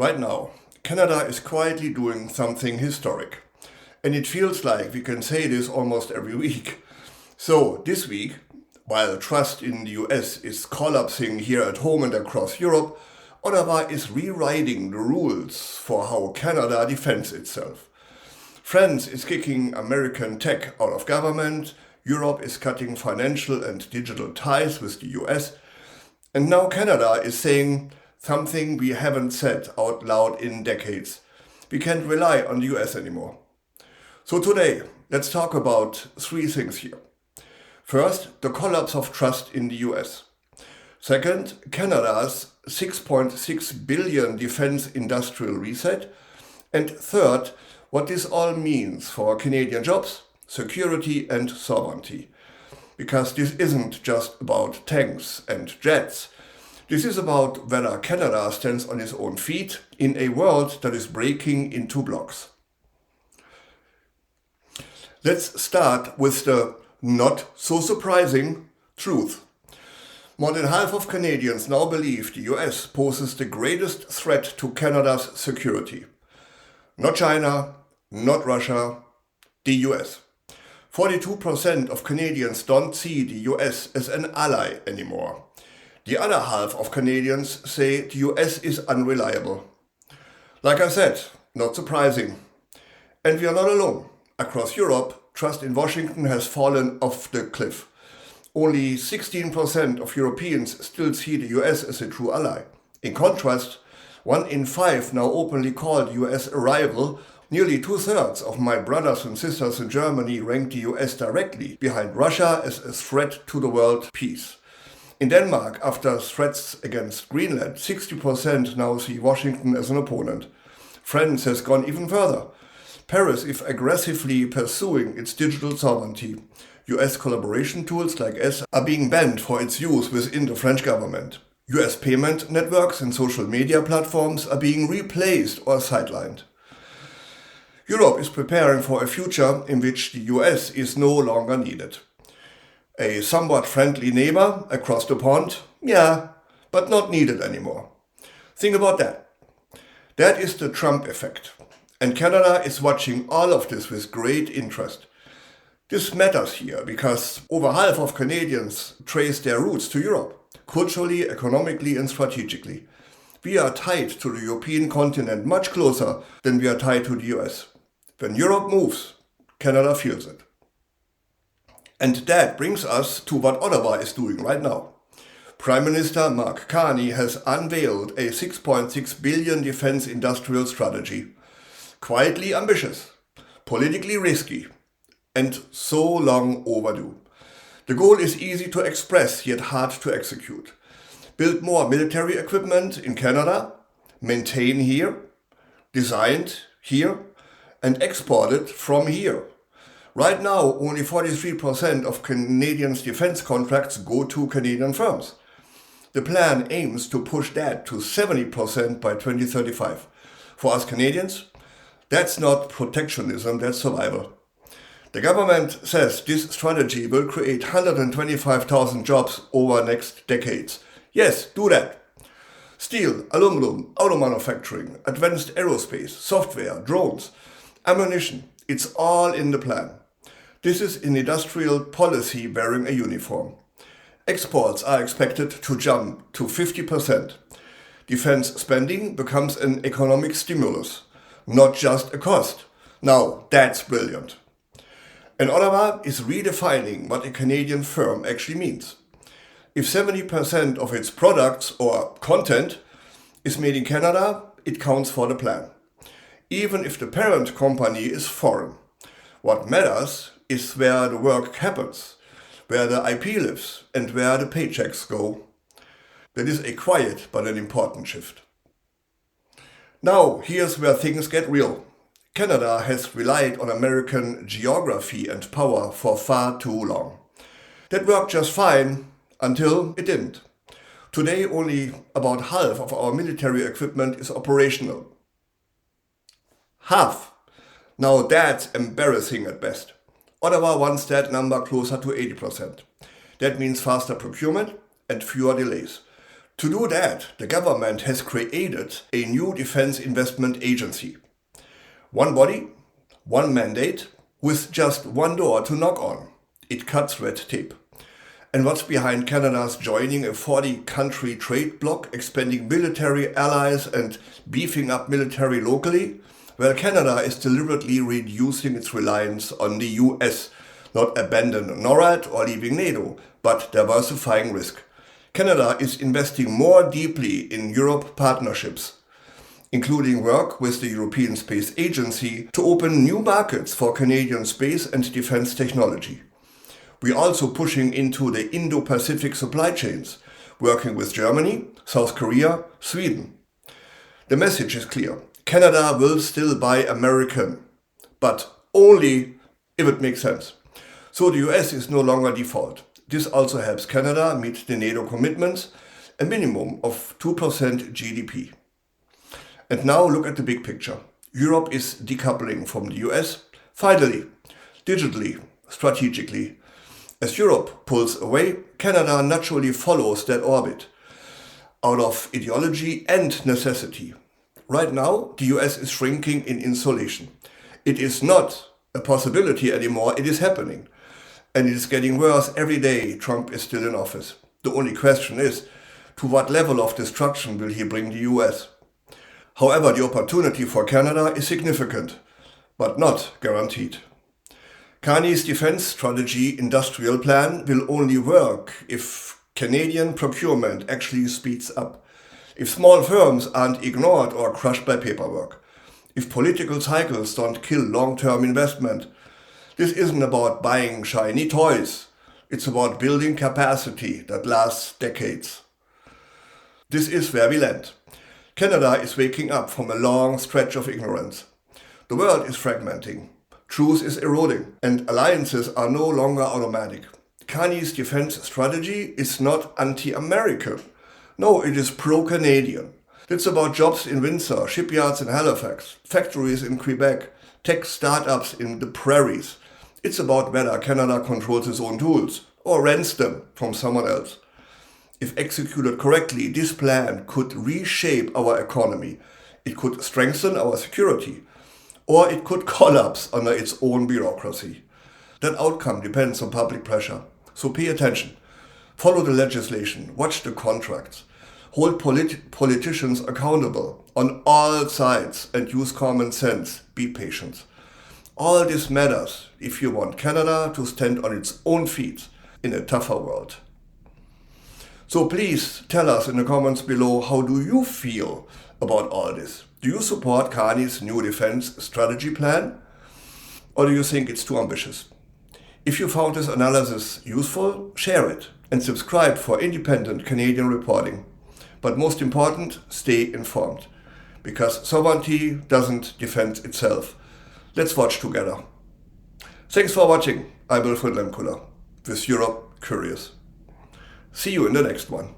Right now, Canada is quietly doing something historic. And it feels like we can say this almost every week. So, this week, while trust in the US is collapsing here at home and across Europe, Ottawa is rewriting the rules for how Canada defends itself. France is kicking American tech out of government, Europe is cutting financial and digital ties with the US, and now Canada is saying something we haven't said out loud in decades. We can't rely on the US anymore. So today, let's talk about three things here. First, the collapse of trust in the US. Second, Canada's $6.6 billion defense industrial reset. And third, what this all means for Canadian jobs, security and sovereignty. Because this isn't just about tanks and jets. This is about whether Canada stands on its own feet in a world that is breaking into blocs. Let's start with the not so surprising truth. More than half of Canadians now believe the US poses the greatest threat to Canada's security. Not China, not Russia, the US. 42% of Canadians don't see the US as an ally anymore. The other half of Canadians say the US is unreliable. Like I said, not surprising. And we are not alone. Across Europe, trust in Washington has fallen off the cliff. Only 16% of Europeans still see the US as a true ally. In contrast, 1 in 5 now openly call the US a rival. Nearly 2/3 of my brothers and sisters in Germany rank the US directly behind Russia as a threat to the world peace. In Denmark, after threats against Greenland, 60% now see Washington as an opponent. France has gone even further. Paris is aggressively pursuing its digital sovereignty. US collaboration tools like S are being banned for its use within the French government. US payment networks and social media platforms are being replaced or sidelined. Europe is preparing for a future in which the US is no longer needed. A somewhat friendly neighbor across the pond, yeah, but not needed anymore. Think about that. That is the Trump effect. And Canada is watching all of this with great interest. This matters here because over half of Canadians trace their roots to Europe, culturally, economically and strategically. We are tied to the European continent much closer than we are tied to the US. When Europe moves, Canada feels it. And that brings us to what Ottawa is doing right now. Prime Minister Mark Carney has unveiled a $6.6 billion defense industrial strategy. Quietly ambitious, politically risky, and so long overdue. The goal is easy to express yet hard to execute. Build more military equipment in Canada, maintain here, designed here, and export it from here. Right now, only 43% of Canadians' defense contracts go to Canadian firms. The plan aims to push that to 70% by 2035. For us Canadians, that's not protectionism, that's survival. The government says this strategy will create 125,000 jobs over next decades. Yes, do that. Steel, aluminum, auto manufacturing, advanced aerospace, software, drones, ammunition, it's all in the plan. This is an industrial policy wearing a uniform. Exports are expected to jump to 50%. Defense spending becomes an economic stimulus, not just a cost. Now, that's brilliant. And Ottawa is redefining what a Canadian firm actually means. If 70% of its products or content is made in Canada, it counts for the plan. Even if the parent company is foreign. What matters is where the work happens, where the IP lives, and where the paychecks go. That is a quiet but an important shift. Now, here's where things get real. Canada has relied on American geography and power for far too long. That worked just fine until it didn't. Today, only about half of our military equipment is operational. Half. Now that's embarrassing at best. Ottawa wants that number closer to 80%. That means faster procurement and fewer delays. To do that, the government has created a new defense investment agency. One body, one mandate, with just one door to knock on. It cuts red tape. And what's behind Canada's joining a 40-country trade bloc, expanding military allies and beefing up military locally? Well, Canada is deliberately reducing its reliance on the US, not abandoning NORAD or leaving NATO, but diversifying risk. Canada is investing more deeply in Europe partnerships, including work with the European Space Agency to open new markets for Canadian space and defense technology. We are also pushing into the Indo-Pacific supply chains, working with Germany, South Korea, Sweden. The message is clear. Canada will still buy American, but only if it makes sense. So the US is no longer default. This also helps Canada meet the NATO commitments, a minimum of 2% GDP. And now look at the big picture. Europe is decoupling from the US, finally, digitally, strategically. As Europe pulls away, Canada naturally follows that orbit, out of ideology and necessity. Right now, the US is shrinking in insulation. It is not a possibility anymore, it is happening. And it is getting worse every day Trump is still in office. The only question is, to what level of destruction will he bring the US? However, the opportunity for Canada is significant, but not guaranteed. Carney's defense strategy industrial plan will only work if Canadian procurement actually speeds up, if small firms aren't ignored or crushed by paperwork, if political cycles don't kill long-term investment. This isn't about buying shiny toys. It's about building capacity that lasts decades. This is where we land. Canada is waking up from a long stretch of ignorance. The world is fragmenting. Truth is eroding, and alliances are no longer automatic. Carney's defense strategy is not anti-American. No, it is pro-Canadian. It's about jobs in Windsor, shipyards in Halifax, factories in Quebec, tech startups in the prairies. It's about whether Canada controls its own tools or rents them from someone else. If executed correctly, this plan could reshape our economy. It could strengthen our security, or it could collapse under its own bureaucracy. That outcome depends on public pressure. So pay attention. Follow the legislation. Watch the contracts. Hold politicians accountable on all sides and use common sense. Be patient. All this matters if you want Canada to stand on its own feet in a tougher world. So please tell us in the comments below, how do you feel about all this? Do you support Carney's new defense strategy plan? Or do you think it's too ambitious? If you found this analysis useful, share it and subscribe for independent Canadian reporting. But most important, stay informed, because sovereignty doesn't defend itself. Let's watch together. Thanks for watching. I'm Wilfried Lemkuller with Europe Curious. See you in the next one.